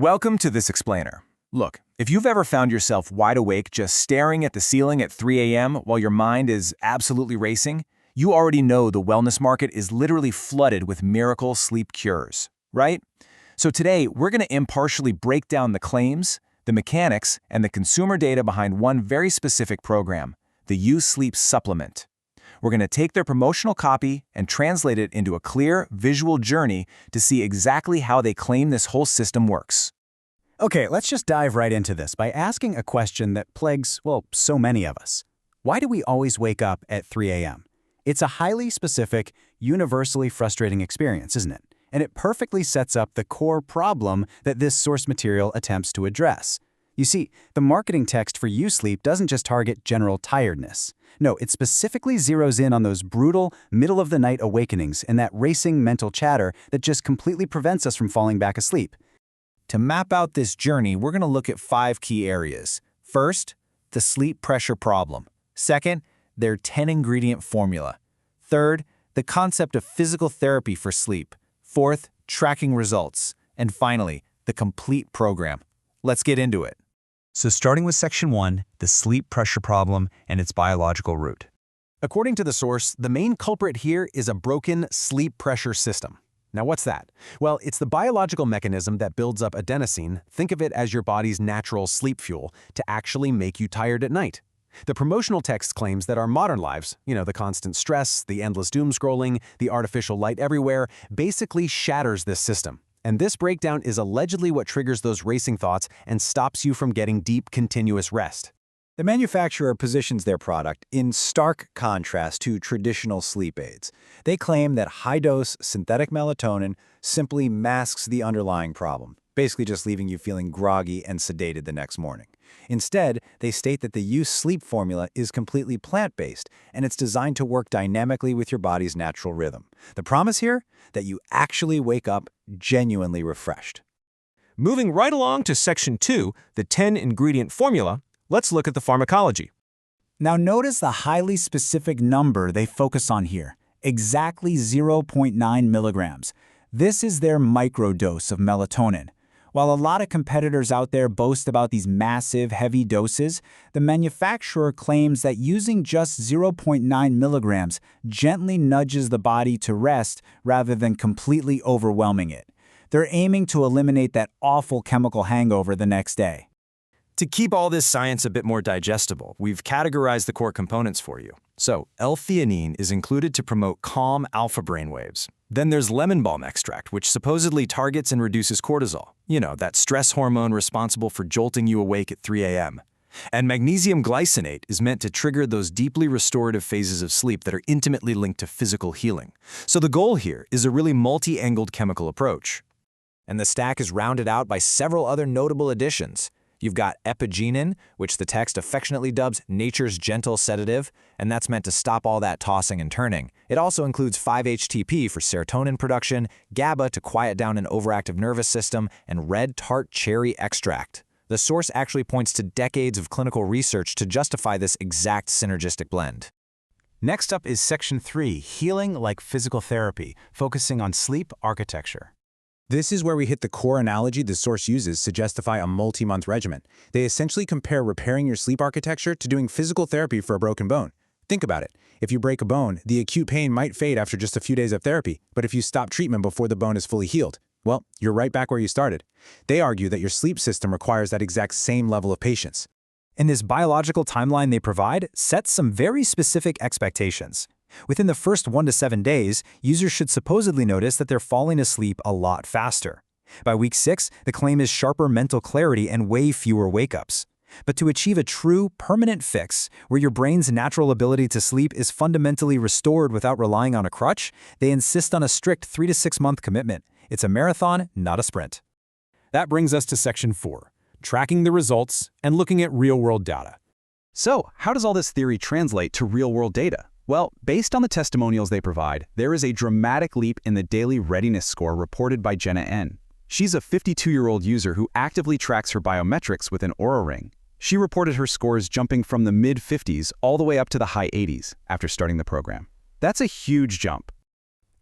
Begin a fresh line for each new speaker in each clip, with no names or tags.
Welcome to this explainer. Look, if you've ever found yourself wide awake just staring at the ceiling at 3 a.m. while your mind is absolutely racing, you already know the wellness market is literally flooded with miracle sleep cures, right? So today, we're going to impartially break down the claims, the mechanics, and the consumer data behind one very specific program, the U-Sleep Supplement. We're going to take their promotional copy and translate it into a clear, visual journey to see exactly how they claim this whole system works.
Okay, let's just dive right into this by asking a question that plagues, well, so many of us. Why do we always wake up at 3 a.m.? It's a highly specific, universally frustrating experience, isn't it? And it perfectly sets up the core problem that this source material attempts to address. You see, the marketing text for U-Sleep doesn't just target general tiredness. No, it specifically zeroes in on those brutal, middle-of-the-night awakenings and that racing mental chatter that just completely prevents us from falling back asleep.
To map out this journey, we're going to look at 5 key areas. First, the sleep pressure problem. Second, their 10-ingredient formula. Third, the concept of physical therapy for sleep. Fourth, tracking results. And finally, the complete program. Let's get into it.
So starting with Section 1, the sleep pressure problem and its biological root.
According to the source, the main culprit here is a broken sleep pressure system. Now what's that? Well, it's the biological mechanism that builds up adenosine, think of it as your body's natural sleep fuel, to actually make you tired at night. The promotional text claims that our modern lives, the constant stress, the endless doom scrolling, the artificial light everywhere, basically shatters this system. And this breakdown is allegedly what triggers those racing thoughts and stops you from getting deep, continuous rest.
The manufacturer positions their product in stark contrast to traditional sleep aids. They claim that high-dose synthetic melatonin simply masks the underlying problem, basically just leaving you feeling groggy and sedated the next morning. Instead, they state that the U-Sleep formula is completely plant-based, and it's designed to work dynamically with your body's natural rhythm. The promise here? That you actually wake up genuinely refreshed.
Moving right along to Section 2, the 10-ingredient formula, let's look at the pharmacology.
Now notice the highly specific number they focus on here, exactly 0.9 milligrams. This is their microdose of melatonin. While a lot of competitors out there boast about these massive, heavy doses, the manufacturer claims that using just 0.9 milligrams gently nudges the body to rest rather than completely overwhelming it. They're aiming to eliminate that awful chemical hangover the next day.
To keep all this science a bit more digestible, we've categorized the core components for you. So, L-theanine is included to promote calm alpha brainwaves. Then there's lemon balm extract, which supposedly targets and reduces cortisol. That stress hormone responsible for jolting you awake at 3 a.m. And magnesium glycinate is meant to trigger those deeply restorative phases of sleep that are intimately linked to physical healing. So the goal here is a really multi-angled chemical approach. And the stack is rounded out by several other notable additions. You've got epigenin, which the text affectionately dubs nature's gentle sedative, and that's meant to stop all that tossing and turning. It also includes 5-HTP for serotonin production, GABA to quiet down an overactive nervous system, and red tart cherry extract. The source actually points to decades of clinical research to justify this exact synergistic blend.
Next up is Section 3, Healing like Physical Therapy, focusing on sleep architecture.
This is where we hit the core analogy the source uses to justify a multi-month regimen. They essentially compare repairing your sleep architecture to doing physical therapy for a broken bone. Think about it. If you break a bone, the acute pain might fade after just a few days of therapy, but if you stop treatment before the bone is fully healed, well, you're right back where you started. They argue that your sleep system requires that exact same level of patience.
And this biological timeline they provide sets some very specific expectations. Within the first 1 to 7 days, users should supposedly notice that they're falling asleep a lot faster. By week 6, the claim is sharper mental clarity and way fewer wake-ups. But to achieve a true, permanent fix, where your brain's natural ability to sleep is fundamentally restored without relying on a crutch, they insist on a strict 3 to 6 month commitment. It's a marathon, not a sprint.
That brings us to Section 4, tracking the results and looking at real-world data.
So, how does all this theory translate to real-world data? Well, based on the testimonials they provide, there is a dramatic leap in the daily readiness score reported by Jenna N. She's a 52-year-old user who actively tracks her biometrics with an Oura Ring. She reported her scores jumping from the mid-50s all the way up to the high 80s after starting the program. That's a huge jump.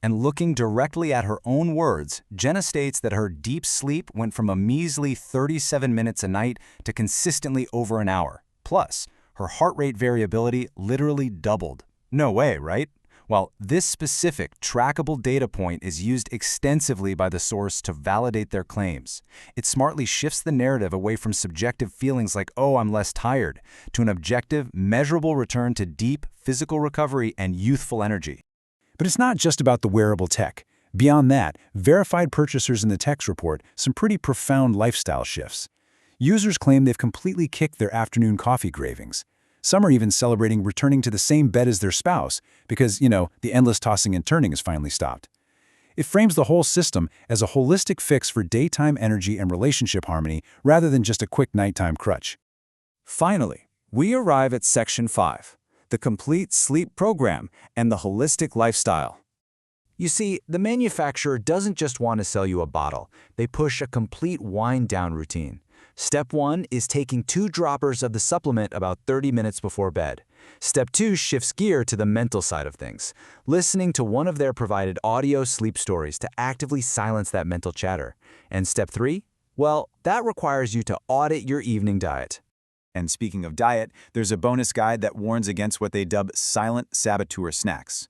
And looking directly at her own words, Jenna states that her deep sleep went from a measly 37 minutes a night to consistently over an hour. Plus, her heart rate variability literally doubled. No way, right? Well, this specific, trackable data point is used extensively by the source to validate their claims. It smartly shifts the narrative away from subjective feelings like, oh, I'm less tired, to an objective, measurable return to deep physical recovery and youthful energy.
But it's not just about the wearable tech. Beyond that, verified purchasers in the techs report some pretty profound lifestyle shifts. Users claim they've completely kicked their afternoon coffee cravings. Some are even celebrating returning to the same bed as their spouse because, the endless tossing and turning has finally stopped. It frames the whole system as a holistic fix for daytime energy and relationship harmony rather than just a quick nighttime crutch.
Finally, we arrive at Section 5. The complete sleep program and the holistic lifestyle.
You see, the manufacturer doesn't just want to sell you a bottle. They push a complete wind-down routine. Step 1 is taking 2 droppers of the supplement about 30 minutes before bed. Step 2 shifts gear to the mental side of things, listening to one of their provided audio sleep stories to actively silence that mental chatter. And Step 3? Well, that requires you to audit your evening diet.
And speaking of diet, there's a bonus guide that warns against what they dub silent saboteur snacks.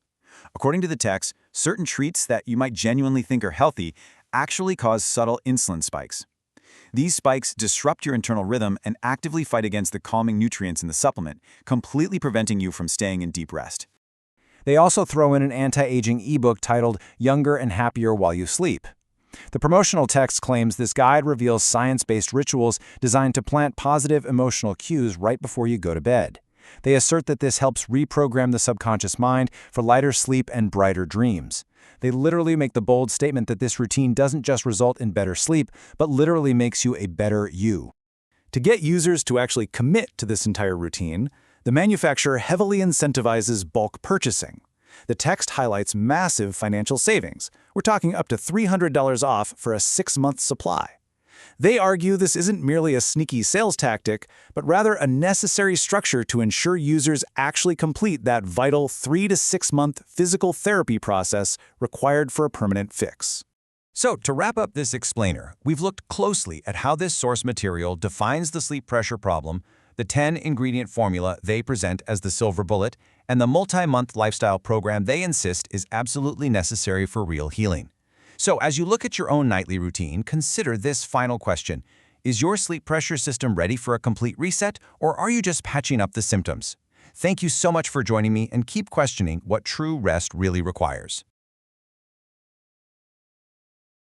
According to the text, certain treats that you might genuinely think are healthy actually cause subtle insulin spikes. These spikes disrupt your internal rhythm and actively fight against the calming nutrients in the supplement, completely preventing you from staying in deep rest.
They also throw in an anti-aging ebook titled Younger and Happier While You Sleep. The promotional text claims this guide reveals science-based rituals designed to plant positive emotional cues right before you go to bed. They assert that this helps reprogram the subconscious mind for lighter sleep and brighter dreams. They literally make the bold statement that this routine doesn't just result in better sleep, but literally makes you a better you. To get users to actually commit to this entire routine, the manufacturer heavily incentivizes bulk purchasing. The text highlights massive financial savings. We're talking up to $300 off for a 6-month supply. They argue this isn't merely a sneaky sales tactic, but rather a necessary structure to ensure users actually complete that vital 3 to 6 month physical therapy process required for a permanent fix.
So, to wrap up this explainer, we've looked closely at how this source material defines the sleep pressure problem, the 10-ingredient formula they present as the silver bullet, and the multi-month lifestyle program they insist is absolutely necessary for real healing. So, as you look at your own nightly routine, consider this final question. Is your sleep pressure system ready for a complete reset, or are you just patching up the symptoms? Thank you so much for joining me, and keep questioning what true rest really requires.